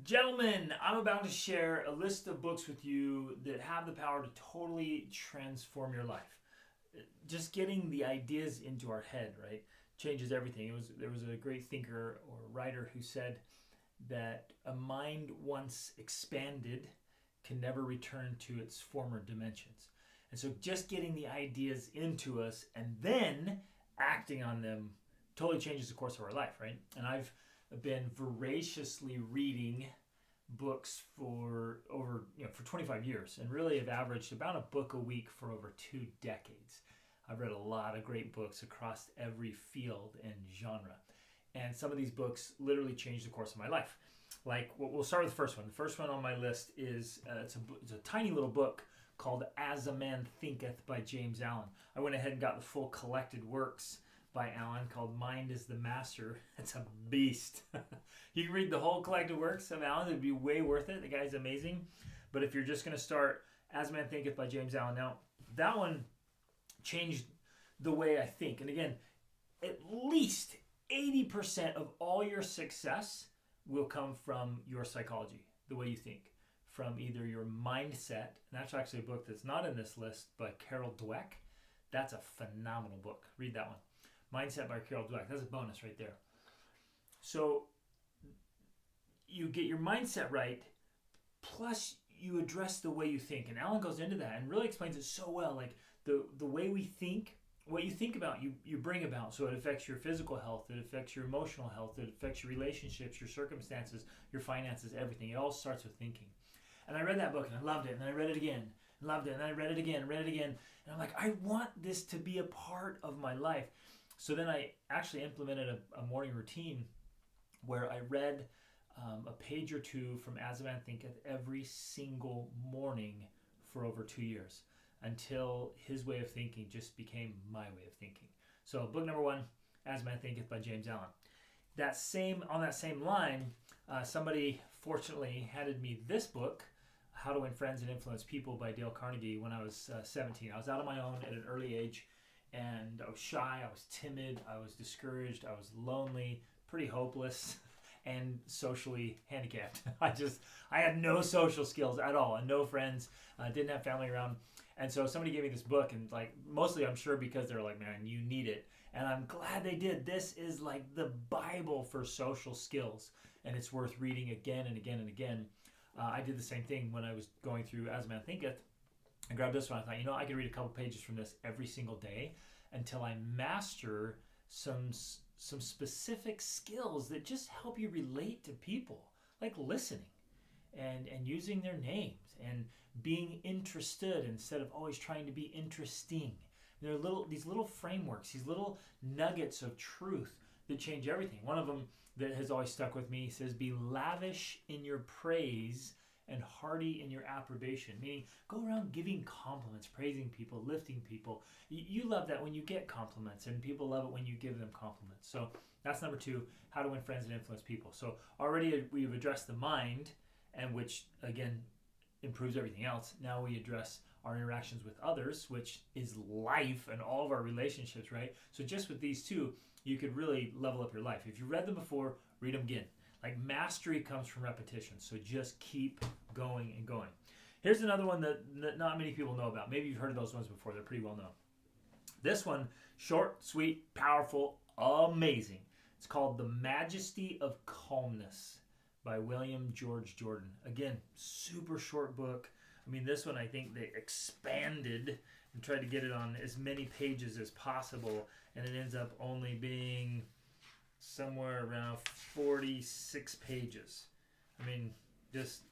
Gentlemen, I'm about to share a list of books with you that have the power to totally transform your life. Just getting the ideas into our head, right, changes everything. There was a great thinker or writer who said that a mind once expanded can never return to its former dimensions. And so just getting the ideas into us and then acting on them totally changes the course of our life, right? And I've been voraciously reading books for for 25 years, and really have averaged about a book a week for over 2 decades. I've read a lot of great books across every field and genre, and some of these books literally changed the course of my life. Like, we'll start with the first one. The first one on my list is it's a tiny little book called As a Man Thinketh by James Allen. I went ahead and got the full collected works by Allen called Mind is the Master. It's a beast. You can read the whole collected works of Allen. It'd be way worth it. The guy's amazing. But if you're just going to start As a Man Thinketh by James Allen, now that one changed the way I think. And again, at least 80% of all your success will come from your psychology, the way you think, from either your mindset. And that's actually a book that's not in this list by Carol Dweck. That's a phenomenal book. Read that one. Mindset by Carol Dweck. That's a bonus right there. So you get your mindset right, plus you address the way you think. And Alan goes into that and really explains it so well. Like the way we think, what you think about, you bring about. So it affects your physical health, it affects your emotional health, it affects your relationships, your circumstances, your finances, everything. It all starts with thinking. And I read that book and I loved it. And then I read it again, and loved it. And then I read it again, And I'm like, I want this to be a part of my life. So then I actually implemented a morning routine where I read a page or two from As a Man Thinketh every single morning for over 2 years, until his way of thinking just became my way of thinking. So book number one, As a Man Thinketh by James Allen. On that same line, somebody fortunately handed me this book, How to Win Friends and Influence People by Dale Carnegie, when I was 17. I was out on my own at an early age. And I was shy, I was timid, I was discouraged, I was lonely, pretty hopeless, and socially handicapped. I had no social skills at all, and no friends, didn't have family around. And so somebody gave me this book, and like, mostly I'm sure because they're like, man, you need it. And I'm glad they did. This is like the Bible for social skills, and it's worth reading again and again and again. I did the same thing when I was going through As a Man Thinketh. I grabbed this one. I thought, I could read a couple pages from this every single day until I master some specific skills that just help you relate to people, like listening and using their names and being interested instead of always trying to be interesting. There are these little frameworks, these little nuggets of truth that change everything. One of them that has always stuck with me says, be lavish in your praise and hearty in your approbation, meaning go around giving compliments, praising people, lifting people. You love that when you get compliments, and people love it when you give them compliments. So that's number two, How to Win Friends and Influence People. So already we've addressed the mind, and which again improves everything else. Now we address our interactions with others, which is life and all of our relationships, right? So just with these two, you could really level up your life. If you read them before, read them again. Like, mastery comes from repetition, so just keep going and going. Here's another one that not many people know about. Maybe you've heard of those ones before. They're pretty well known. This one, short, sweet, powerful, amazing. It's called The Majesty of Calmness by William George Jordan. Again, super short book. I mean, this one I think they expanded and tried to get it on as many pages as possible, and it ends up only being somewhere around 46 pages. I mean, just,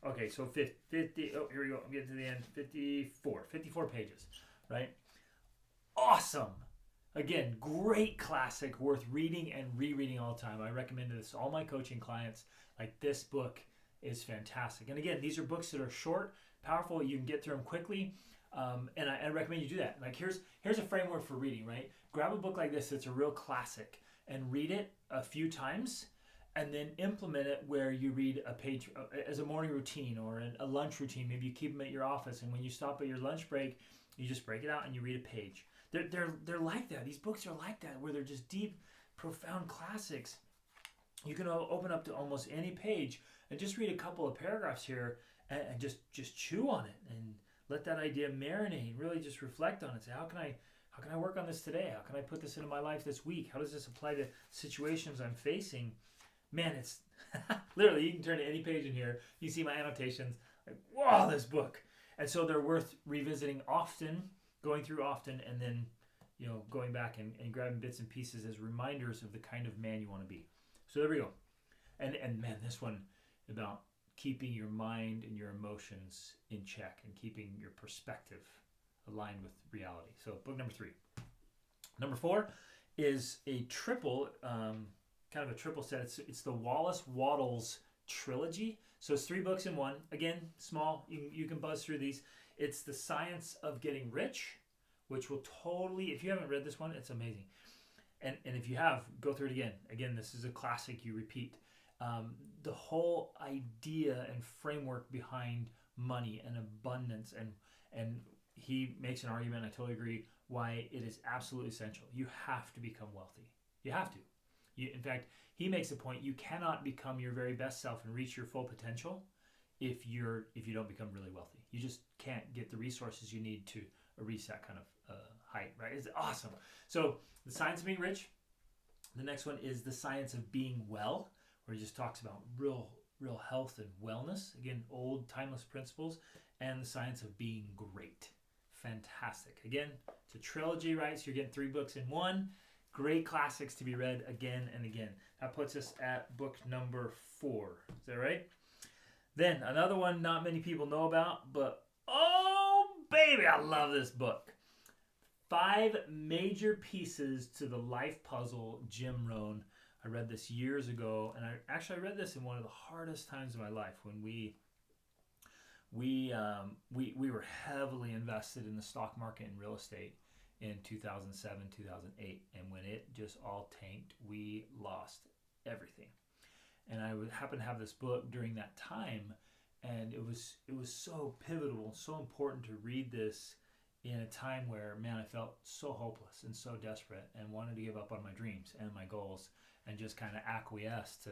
okay, so 50, oh, here we go, I'm getting to the end, 54 pages, right? Awesome. Again, great classic, worth reading and rereading all the time. I recommend this to all my coaching clients. Like, this book is fantastic. And again, these are books that are short, powerful, you can get through them quickly. And I recommend you do that. Like, here's a framework for reading, right? Grab a book like this that's a real classic and read it a few times, and then implement it where you read a page as a morning routine or a lunch routine. Maybe you keep them at your office, and when you stop at your lunch break, you just break it out and you read a page. They're like that. These books are like that, where they're just deep, profound classics. You can open up to almost any page and just read a couple of paragraphs here and just chew on it and let that idea marinate. Really just reflect on it. Say, how can I work on this today? How can I put this into my life this week? How does this apply to situations I'm facing? Man, it's literally, you can turn to any page in here. You see my annotations. Like, wow, this book. And so they're worth revisiting often, going through often, and then, going back and grabbing bits and pieces as reminders of the kind of man you want to be. So there we go. And man, this one about keeping your mind and your emotions in check and keeping your perspective aligned with reality. So book number 3. Number 4 is a triple, kind of a triple set. It's the Wallace Wattles trilogy. So it's 3 books in one. Again, small. You can buzz through these. It's The Science of Getting Rich, which will totally, if you haven't read this one, it's amazing. And if you have, go through it again. Again, this is a classic you repeat. The whole idea and framework behind money and abundance, and he makes an argument, I totally agree, why it is absolutely essential. You have to become wealthy. You have to. In fact, he makes a point, you cannot become your very best self and reach your full potential if you don't become really wealthy. You just can't get the resources you need to reach that kind of height, right? It's awesome. So The Science of Being Rich. The next one is The Science of Being Well, where he just talks about real health and wellness. Again, old timeless principles. And The Science of Being Great. Fantastic. Again, it's a trilogy, right? So you're getting 3 books in one. Great classics to be read again and again. That puts us at book number 4. Is that right? Then another one not many people know about, but oh baby, I love this book. 5 Major Pieces to the Life Puzzle, Jim Rohn. I read this years ago, and I read this in one of the hardest times of my life when we were heavily invested in the stock market and real estate in 2007, 2008, and when it just all tanked, we lost everything. And I would happen to have this book during that time, and it was so pivotal, so important to read this in a time where, man, I felt so hopeless and so desperate and wanted to give up on my dreams and my goals and just kind of acquiesce to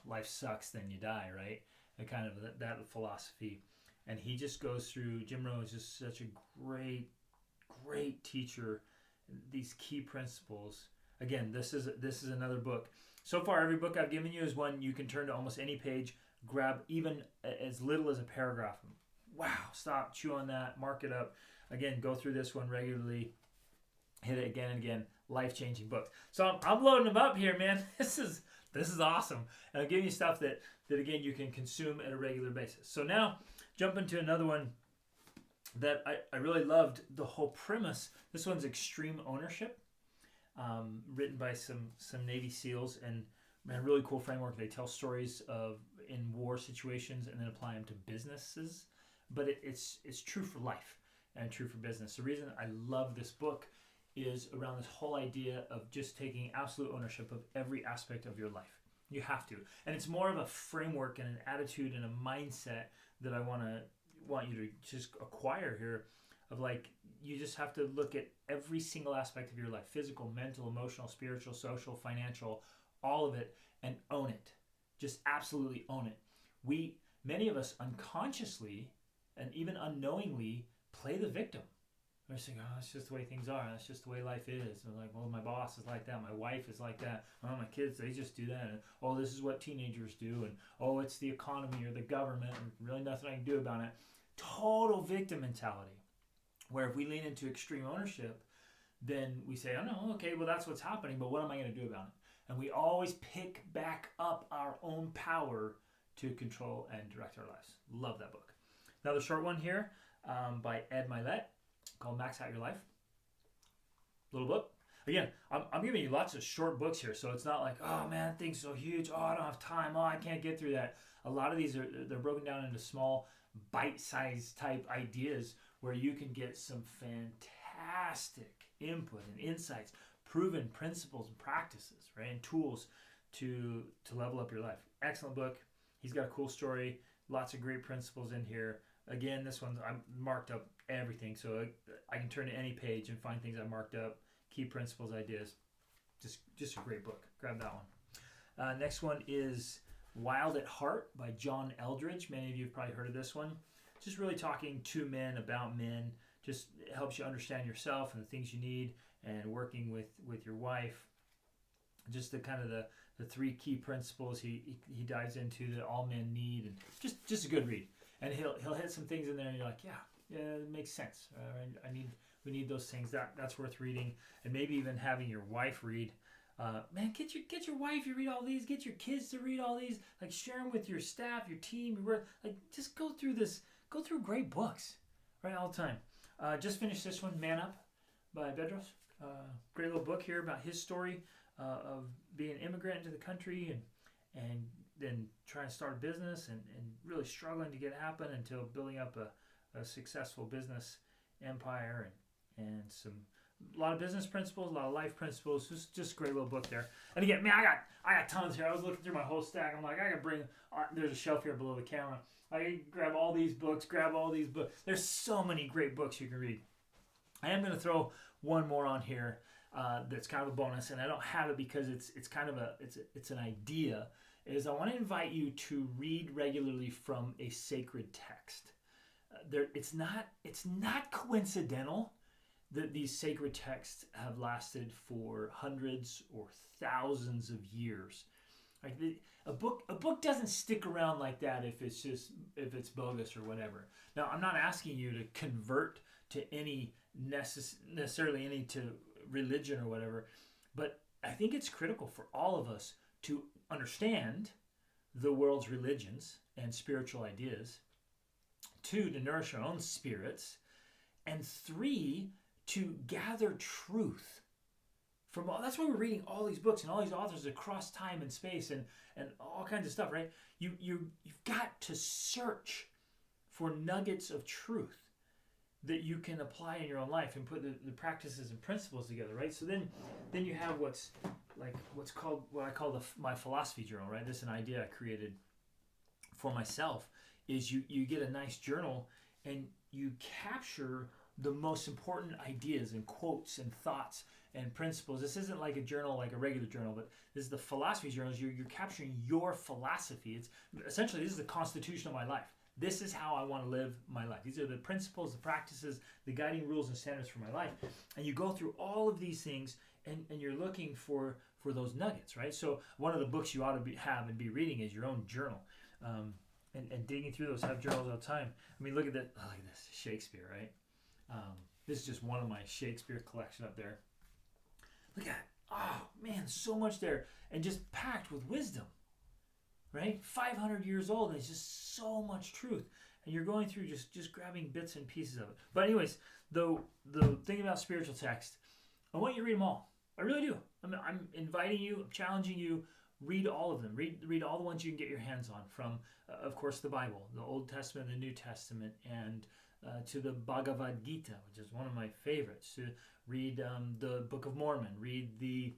life sucks, then you die, right? And kind of that philosophy. And he just goes through, Jim Rohn is just such a great teacher, these key principles. Again, this is another book. So far, every book I've given you is one you can turn to almost any page, grab even as little as a paragraph. Wow, stop, chew on that, mark it up. Again, go through this one regularly, hit it again and again. Life-changing books. So I'm loading them up here, man. This is awesome. And I'm giving you stuff that again you can consume at a regular basis. So now, jump into another one that I really loved the whole premise. This one's Extreme Ownership, written by some Navy SEALs, and man, really cool framework. They tell stories of in war situations and then apply them to businesses, but it's true for life and true for business. The reason I love this book is around this whole idea of just taking absolute ownership of every aspect of your life. You have to, and it's more of a framework and an attitude and a mindset that I want you to just acquire here, of like, you just have to look at every single aspect of your life, physical, mental, emotional, spiritual, social, financial, all of it, and own it. Just absolutely own it. Many of us unconsciously and even unknowingly play the victim. We're saying, oh, that's just the way things are. That's just the way life is. And like, well, my boss is like that. My wife is like that. Oh, my kids, they just do that. And, oh, this is what teenagers do. And, oh, it's the economy or the government. And really nothing I can do about it. Total victim mentality. Where if we lean into extreme ownership, then we say, oh, no, okay, well, that's what's happening. But what am I going to do about it? And we always pick back up our own power to control and direct our lives. Love that book. Another short one here by Ed Milet, called Max Out Your Life. Little book. Again, I'm giving you lots of short books here, so it's not like, oh man, things so huge. Oh, I don't have time. Oh, I can't get through that. A lot of these they're broken down into small, bite-sized type ideas where you can get some fantastic input and insights, proven principles and practices, right, and tools to level up your life. Excellent book. He's got a cool story. Lots of great principles in here. Again, this one I'm marked up everything, so I can turn to any page and find things I marked up, key principles, ideas. Just a great book. Grab that one. Next one is Wild at Heart by John Eldredge. Many of you have probably heard of this one. Just really talking to men, about men. Just helps you understand yourself and the things you need, and working with your wife. Just the kind of the three key principles he dives into that all men need, and just a good read. And he'll hit some things in there, and you're like, yeah, it makes sense. We need those things. That's worth reading, and maybe even having your wife read. Man, get your wife to read all these. Get your kids to read all these. Like, share them with your staff, your team. Like, just go through this. Go through great books, right, all the time. Just finished this one, Man Up by Bedros. Great little book here about his story of being an immigrant into the country and then trying to start a business and really struggling to get it happen until building up a successful business empire and a lot of business principles, a lot of life principles. Just a great little book there. And again, man, I got tons here. I was looking through my whole stack. I'm like, I gotta bring. There's a shelf here below the camera. I can grab all these books. There's so many great books you can read. I am gonna throw one more on here that's kind of a bonus, and I don't have it because it's kind of it's an idea. Is I want to invite you to read regularly from a sacred text. It's not coincidental that these sacred texts have lasted for hundreds or thousands of years. Like a book doesn't stick around like that if it's bogus or whatever. Now, I'm not asking you to convert to any necessarily any to religion or whatever, but I think it's critical for all of us to understand the world's religions and spiritual ideas. 2, to nourish our own spirits, and 3, to gather truth from all. That's why we're reading all these books and all these authors across time and space and all kinds of stuff, right? You've got to search for nuggets of truth that you can apply in your own life and put the practices and principles together, right? So then you have what I call my philosophy journal, right? This is an idea I created for myself. Is you get a nice journal and you capture the most important ideas and quotes and thoughts and principles. This isn't like a journal, like a regular journal, but this is the philosophy journal. You're capturing your philosophy. It's essentially, this is the constitution of my life. This is how I want to live my life. These are the principles, the practices, the guiding rules and standards for my life. And you go through all of these things and you're looking for those nuggets, right? So one of the books you ought to have and be reading is your own journal. And digging through those, have journals all the time. I mean, look at that. Oh, look at this. Shakespeare, right? This is just one of my Shakespeare collection up there. Look at it. Oh, man, so much there. And just packed with wisdom, right? 500 years old, and it's just so much truth. And you're going through just grabbing bits and pieces of it. But anyways, the thing about spiritual text, I want you to read them all. I really do. I'm inviting you, I'm challenging you, read all of them. Read all the ones you can get your hands on from, of course, the Bible, the Old Testament, the New Testament, and to the Bhagavad Gita, which is one of my favorites. To read the Book of Mormon, read the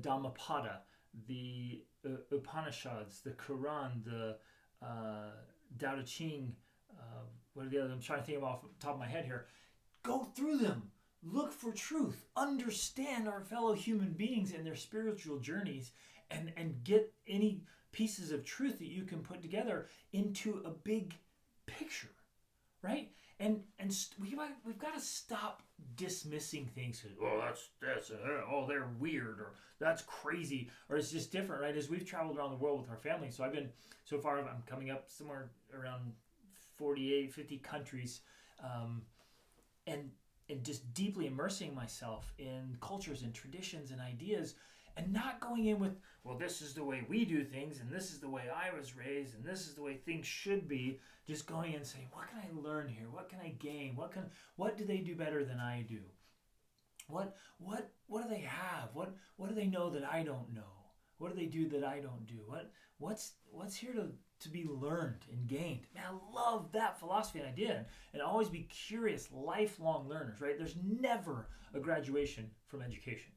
Dhammapada, the Upanishads, the Quran, the Tao Te Ching. What are the others? I'm trying to think of off the top of my head here. Go through them. Look for truth. Understand our fellow human beings and their spiritual journeys, and get any pieces of truth that you can put together into a big picture, right? And we've got to stop dismissing things. Oh, that's oh, they're weird, or that's crazy, or it's just different, right? As we've traveled around the world with our family, so I'm coming up somewhere around 48, 50 countries, and just deeply immersing myself in cultures and traditions and ideas, and not going in with, well, this is the way we do things, and this is the way I was raised, and this is the way things should be. Just going in and saying, what can I learn here? What can I gain? What do they do better than I do? What do they have? What do they know that I don't know? What do they do that I don't do? What's here to be learned and gained? Man, I love that philosophy and idea, and always be curious, lifelong learners, right? There's never a graduation from education.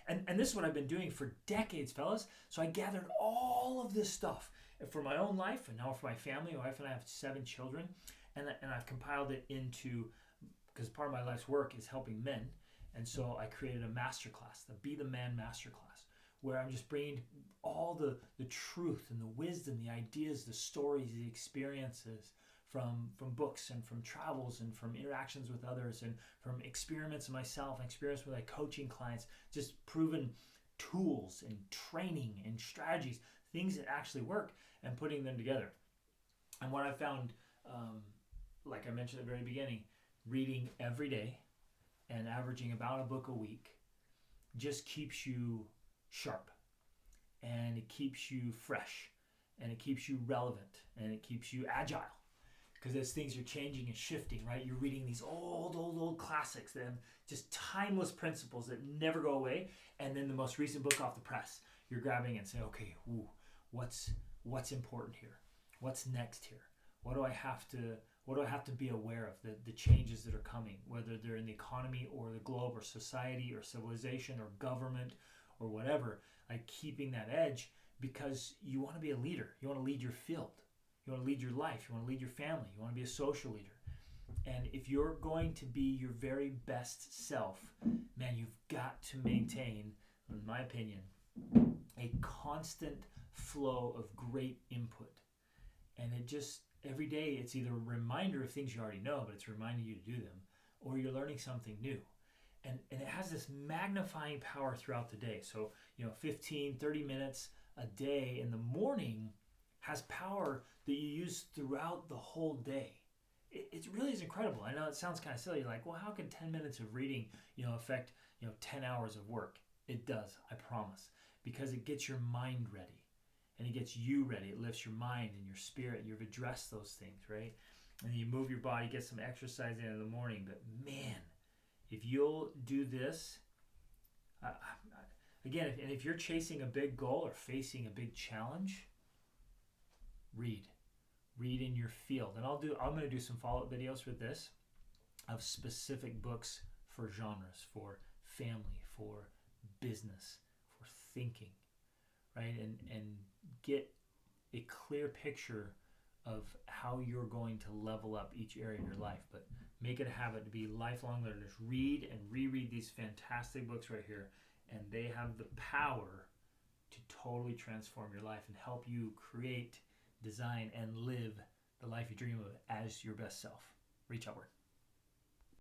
And this is what I've been doing for decades, fellas. So I gathered all of this stuff for my own life, and now for my family. My wife and I have 7 children, and I've compiled it into, because part of my life's work is helping men, and so I created a masterclass, the Be the Man Masterclass, where I'm just bringing all the truth and the wisdom, the ideas, the stories, the experiences from books and from travels and from interactions with others and from experiments of myself and experience with my coaching clients, just proven tools and training and strategies, things that actually work, and putting them together. And what I found, like I mentioned at the very beginning, reading every day and averaging about a book a week just keeps you sharp, and it keeps you fresh, and it keeps you relevant, and it keeps you agile. Because as things are changing and shifting, right? You're reading these old classics that have just timeless principles that never go away. And then the most recent book off the press, you're grabbing and saying, okay, what's important here? What's next here? What do I have to be aware of? The changes that are coming, whether they're in the economy or the globe or society or civilization or government or whatever, like keeping that edge, because you want to be a leader. You want to lead your field. You want to lead your life. You want to lead your family. You want to be a social leader. And if you're going to be your very best self, man, you've got to maintain, in my opinion, a constant flow of great input. And it just, every day, it's either a reminder of things you already know, but it's reminding you to do them, or you're learning something new. And it has this magnifying power throughout the day. So, 15, 30 minutes a day in the morning has power that you use throughout the whole day. It really is incredible. I know it sounds kind of silly. You're like, well, how can 10 minutes of reading, affect, 10 hours of work? It does, I promise. Because it gets your mind ready. And it gets you ready. It lifts your mind and your spirit. You've addressed those things, right? And you move your body, get some exercise in the morning. But man, if you'll do this, again, if you're chasing a big goal or facing a big challenge, read in your field. And I'm going to do some follow-up videos with this of specific books for genres, for family, for business, for thinking, right? And get a clear picture of how you're going to level up each area of your life. But make it a habit to be lifelong learners. Read and reread these fantastic books right here, and they have the power to totally transform your life and help you create, design, and live the life you dream of as your best self. Reach outward.